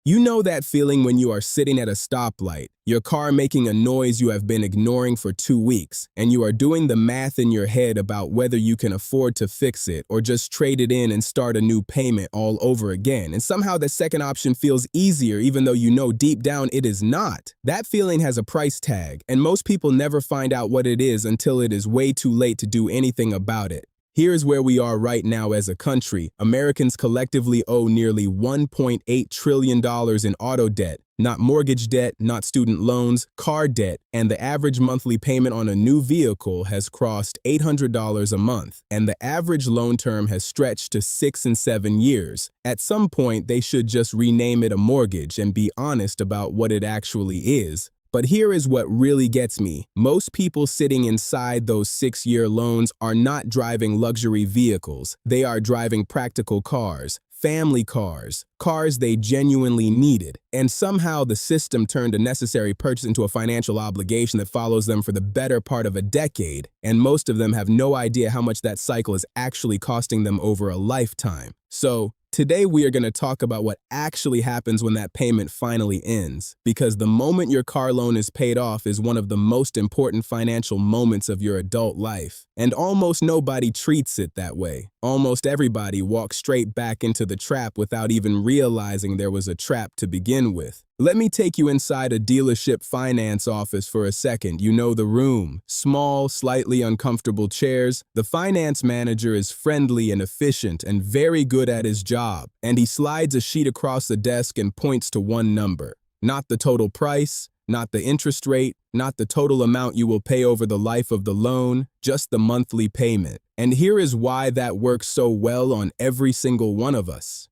You know that feeling when you are sitting at a stoplight, your car making a noise you have been ignoring for 2 weeks, and you are doing the math in your head about whether you can afford to fix it or just trade it in and start a new payment all over again. And somehow the second option feels easier even though you know deep down it is not. That feeling has a price tag, and most people never find out what it is until it is way too late to do anything about it. Here's where we are right now as a country. Americans collectively owe nearly $1.8 trillion in auto debt, not mortgage debt, not student loans, car debt, and the average monthly payment on a new vehicle has crossed $800 a month, and the average loan term has stretched to 6 and 7 years. At some point, they should just rename it a mortgage and be honest about what it actually is. But here is what really gets me. Most people sitting inside those 6-year loans are not driving luxury vehicles. They are driving practical cars, family cars, cars they genuinely needed. And somehow the system turned a necessary purchase into a financial obligation that follows them for the better part of a decade. And most of them have no idea how much that cycle is actually costing them over a lifetime. So, today we are going to talk about what actually happens when that payment finally ends, because the moment your car loan is paid off is one of the most important financial moments of your adult life. And almost nobody treats it that way. Almost everybody walks straight back into the trap without even realizing there was a trap to begin with. Let me take you inside a dealership finance office for a second. You know the room. Small, slightly uncomfortable chairs. The finance manager is friendly and efficient and very good at his job, and he slides a sheet across the desk and points to one number. Not the total price, not the interest rate, not the total amount you will pay over the life of the loan, just the monthly payment. And here is why that works so well on every single one of us.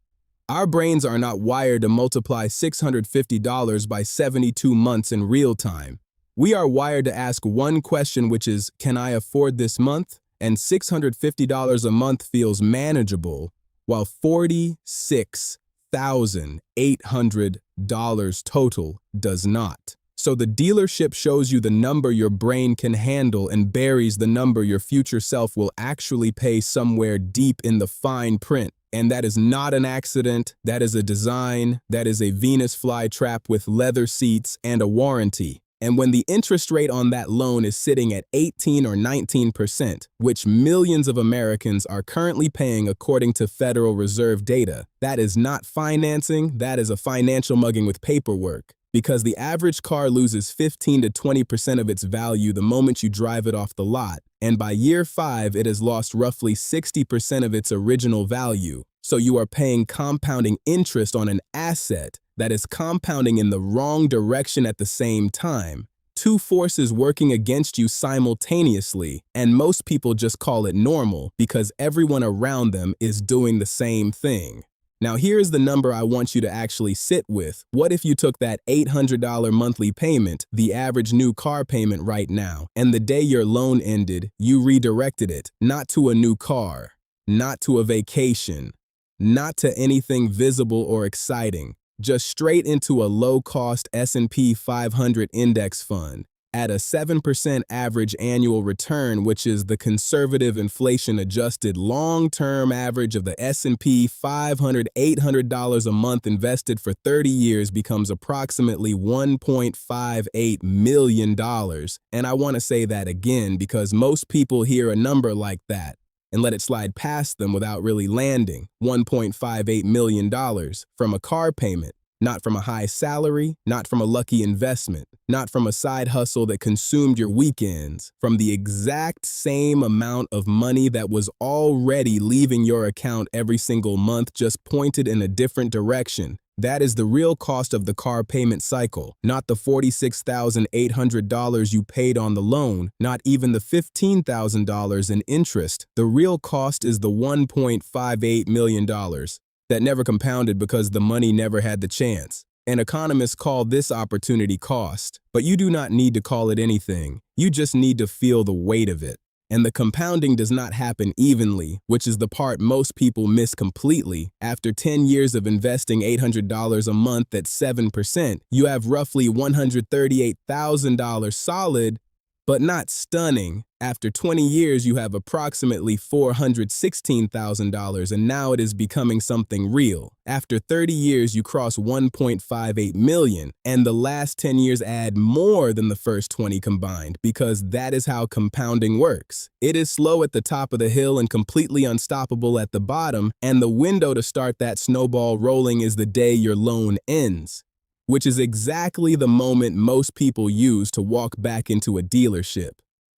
Our brains are not wired to multiply $650 by 72 months in real time. We are wired to ask one question, which is, can I afford this month? And $650 a month feels manageable, while $46,800 total does not. So the dealership shows you the number your brain can handle and buries the number your future self will actually pay somewhere deep in the fine print. And that is not an accident, that is a design, that is a Venus flytrap with leather seats and a warranty. And when the interest rate on that loan is sitting at 18 or 19%, which millions of Americans are currently paying according to Federal Reserve data, that is not financing, that is a financial mugging with paperwork. Because the average car loses 15 to 20% of its value the moment you drive it off the lot, and by year 5 it has lost roughly 60% of its original value. So you are paying compounding interest on an asset that is compounding in the wrong direction at the same time. Two forces working against you simultaneously, and most people just call it normal because everyone around them is doing the same thing. Now here's the number I want you to actually sit with. What if you took that $800 monthly payment, the average new car payment right now, and the day your loan ended, you redirected it, not to a new car, not to a vacation, not to anything visible or exciting, just straight into a low-cost S&P 500 index fund at a 7% average annual return, which is the conservative inflation-adjusted long-term average of the S&P 500. $800 a month invested for 30 years becomes approximately $1.58 million. And I want to say that again because most people hear a number like that and let it slide past them without really landing. $1.58 million from a car payment. Not from a high salary, not from a lucky investment, not from a side hustle that consumed your weekends, from the exact same amount of money that was already leaving your account every single month, just pointed in a different direction. That is the real cost of the car payment cycle, not the $46,800 you paid on the loan, not even the $15,000 in interest. The real cost is the $1.58 million. That never compounded because the money never had the chance. And economists call this opportunity cost, but you do not need to call it anything. You just need to feel the weight of it. And the compounding does not happen evenly, which is the part most people miss completely. After 10 years of investing $800 a month at 7%, you have roughly $138,000 solid, But not stunning. After 20 years, you have approximately $416,000, and now it is becoming something real. After 30 years, you cross 1.58 million, and the last 10 years add more than the first 20 combined, because that is how compounding works. It is slow at the top of the hill and completely unstoppable at the bottom, and the window to start that snowball rolling is the day your loan ends, which is exactly the moment most people use to walk back into a dealership.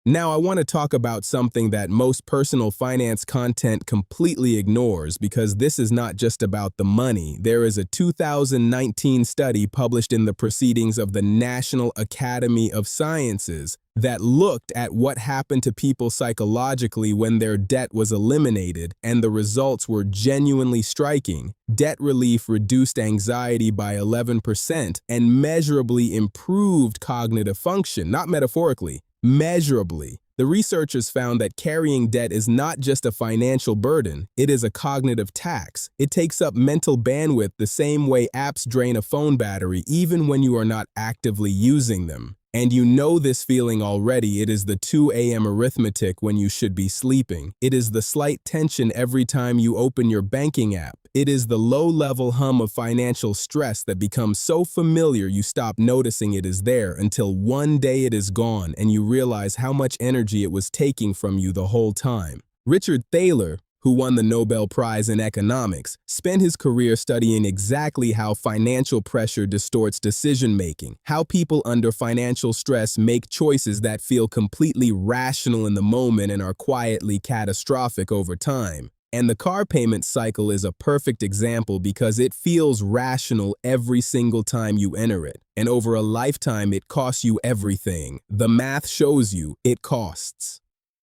Now, I want to talk about something that most personal finance content completely ignores, because this is not just about the money. There is a 2019 study published in the Proceedings of the National Academy of Sciences that looked at what happened to people psychologically when their debt was eliminated, and the results were genuinely striking. Debt relief reduced anxiety by 11% and measurably improved cognitive function, not metaphorically, measurably. The researchers found that carrying debt is not just a financial burden, it is a cognitive tax. It takes up mental bandwidth the same way apps drain a phone battery, even when you are not actively using them. And you know this feeling already. It is the 2 a.m. arithmetic when you should be sleeping. It is the slight tension every time you open your banking app. It is the low-level hum of financial stress that becomes so familiar you stop noticing it is there, until one day it is gone and you realize how much energy it was taking from you the whole time. Richard Thaler, who won the Nobel Prize in economics, spent his career studying exactly how financial pressure distorts decision-making, how people under financial stress make choices that feel completely rational in the moment and are quietly catastrophic over time. And the car payment cycle is a perfect example, because it feels rational every single time you enter it. And over a lifetime, it costs you everything. The math shows you it costs.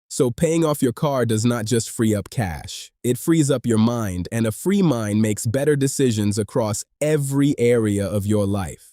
So paying off your car does not just free up cash. It frees up your mind, and a free mind makes better decisions across every area of your life.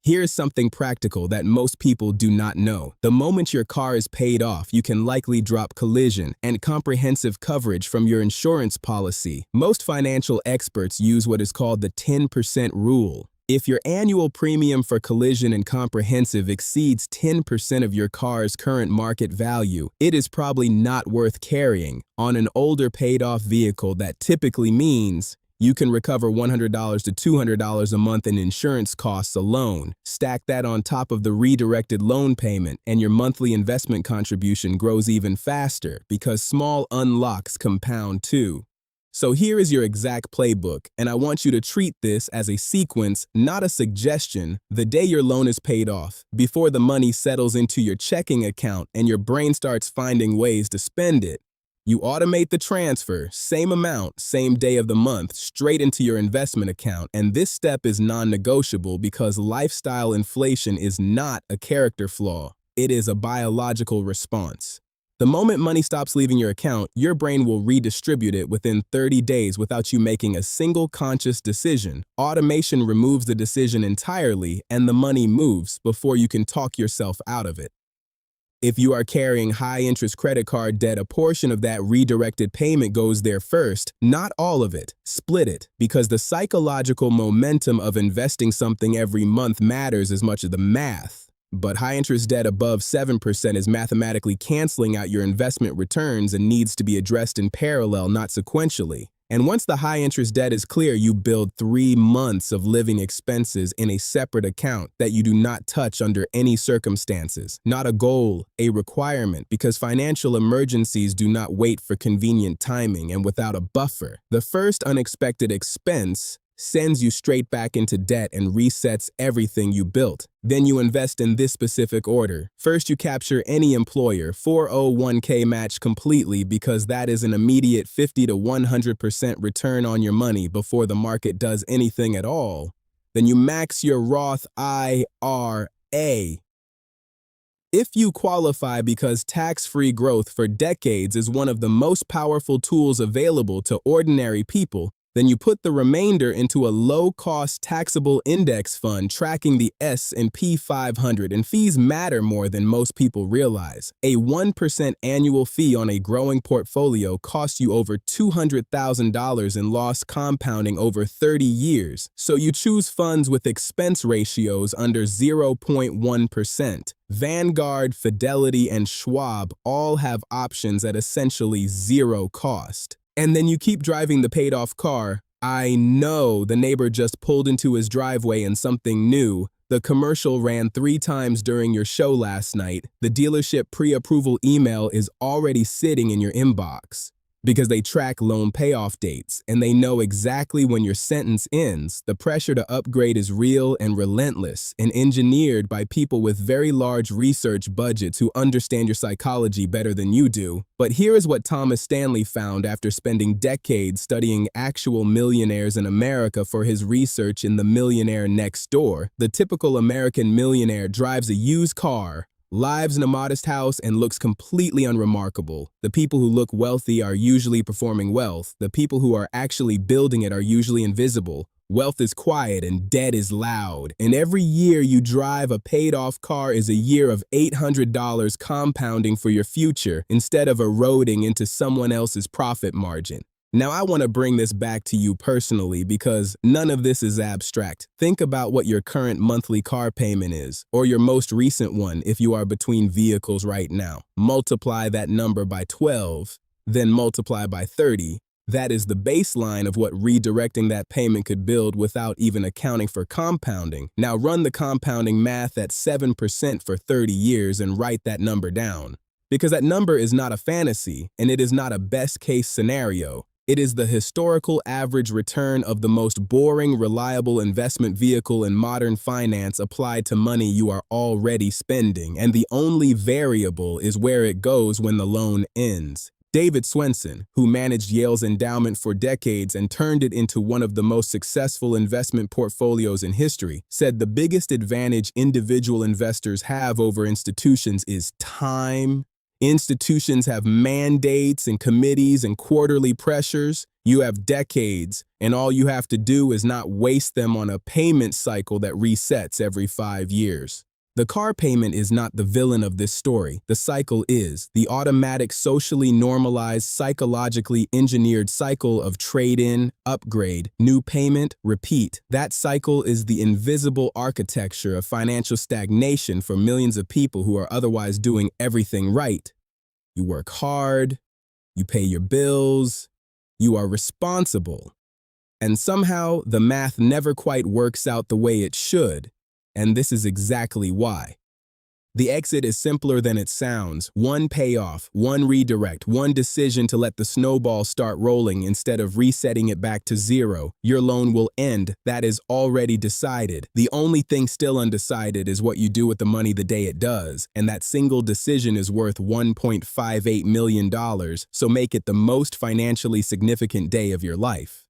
Here's something practical that most people do not know. The moment your car is paid off, you can likely drop collision and comprehensive coverage from your insurance policy. Most financial experts use what is called the 10% rule. If your annual premium for collision and comprehensive exceeds 10% of your car's current market value, it is probably not worth carrying. On an older paid-off vehicle, that typically means you can recover $100 to $200 a month in insurance costs alone. Stack that on top of the redirected loan payment, and your monthly investment contribution grows even faster, because small unlocks compound too. So here is your exact playbook, and I want you to treat this as a sequence, not a suggestion. The day your loan is paid off, before the money settles into your checking account and your brain starts finding ways to spend it, you automate the transfer, same amount, same day of the month, straight into your investment account. And this step is non-negotiable, because lifestyle inflation is not a character flaw. It is a biological response. The moment money stops leaving your account, your brain will redistribute it within 30 days without you making a single conscious decision. Automation removes the decision entirely, and the money moves before you can talk yourself out of it. If you are carrying high-interest credit card debt, a portion of that redirected payment goes there first, not all of it. Split it, because the psychological momentum of investing something every month matters as much as the math. But high-interest debt above 7% is mathematically canceling out your investment returns and needs to be addressed in parallel, not sequentially. And once the high-interest debt is clear, you build 3 months of living expenses in a separate account that you do not touch under any circumstances. Not a goal, a requirement, because financial emergencies do not wait for convenient timing. And without a buffer, the first unexpected expense sends you straight back into debt and resets everything you built. Then you invest in this specific order. First, you capture any employer 401k match completely, because that is an immediate 50 to 100% return on your money before the market does anything at all. Then you max your Roth IRA. If you qualify, because tax-free growth for decades is one of the most powerful tools available to ordinary people, Then you put the remainder into a low-cost taxable index fund tracking the S&P 500, and fees matter more than most people realize. A 1% annual fee on a growing portfolio costs you over $200,000 in lost compounding over 30 years, so you choose funds with expense ratios under 0.1%. Vanguard, Fidelity, and Schwab all have options at essentially zero cost. And then you keep driving the paid-off car. I know the neighbor just pulled into his driveway in something new. The commercial ran 3 times during your show last night. The dealership pre-approval email is already sitting in your inbox. Because they track loan payoff dates, and they know exactly when your sentence ends. The pressure to upgrade is real and relentless, and engineered by people with very large research budgets who understand your psychology better than you do. But here is what Thomas Stanley found after spending decades studying actual millionaires in America for his research in The Millionaire Next Door. The typical American millionaire drives a used car, lives in a modest house, and looks completely unremarkable. The people who look wealthy are usually performing wealth. The people who are actually building it are usually invisible. Wealth is quiet and debt is loud. And every year you drive a paid-off car is a year of $800 compounding for your future instead of eroding into someone else's profit margin. Now, I want to bring this back to you personally because none of this is abstract. Think about what your current monthly car payment is, or your most recent one if you are between vehicles right now. Multiply that number by 12, then multiply by 30. That is the baseline of what redirecting that payment could build without even accounting for compounding. Now run the compounding math at 7% for 30 years and write that number down. Because that number is not a fantasy, and it is not a best-case scenario. It is the historical average return of the most boring, reliable investment vehicle in modern finance applied to money you are already spending, and the only variable is where it goes when the loan ends. David Swensen, who managed Yale's endowment for decades and turned it into one of the most successful investment portfolios in history, said the biggest advantage individual investors have over institutions is time. Institutions have mandates and committees and quarterly pressures. You have decades, and all you have to do is not waste them on a payment cycle that resets every 5 years. The car payment is not the villain of this story. The cycle is the automatic, socially normalized, psychologically engineered cycle of trade-in, upgrade, new payment, repeat. That cycle is the invisible architecture of financial stagnation for millions of people who are otherwise doing everything right. You work hard, you pay your bills, you are responsible. And somehow the math never quite works out the way it should. And this is exactly why. The exit is simpler than it sounds. One payoff, one redirect, one decision to let the snowball start rolling instead of resetting it back to zero. Your loan will end. That is already decided. The only thing still undecided is what you do with the money the day it does. And that single decision is worth $1.58 million, so make it the most financially significant day of your life.